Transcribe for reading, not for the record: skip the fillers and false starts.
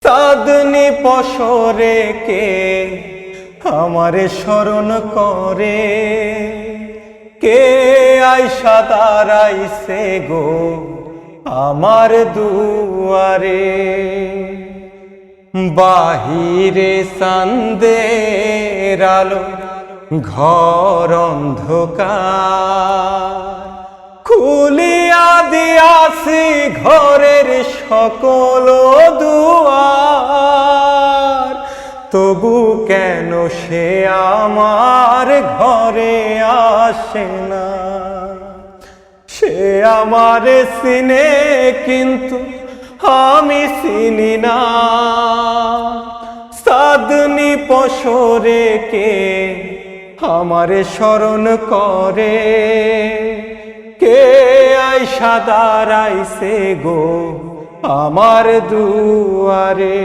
চাঁদনি পশরে কে আমারে স্মরণ করে, কে আইসা দাঁড়াইছে গো আমার দুয়ারে। বাহিরে চাঁদের আলো, ঘর অন্ধকার, খুলিয়া দিয়াছি ঘরের সকল দুয়ার। তবু কেন সে আমার ঘরে আসে না? সে আমারে চিনে কিন্তু আমি চিনি না। চাঁদনি পশরে কে আমারে স্মরণ করে, কে আইসা দাঁড়াইছে গো আমার দুয়ারে।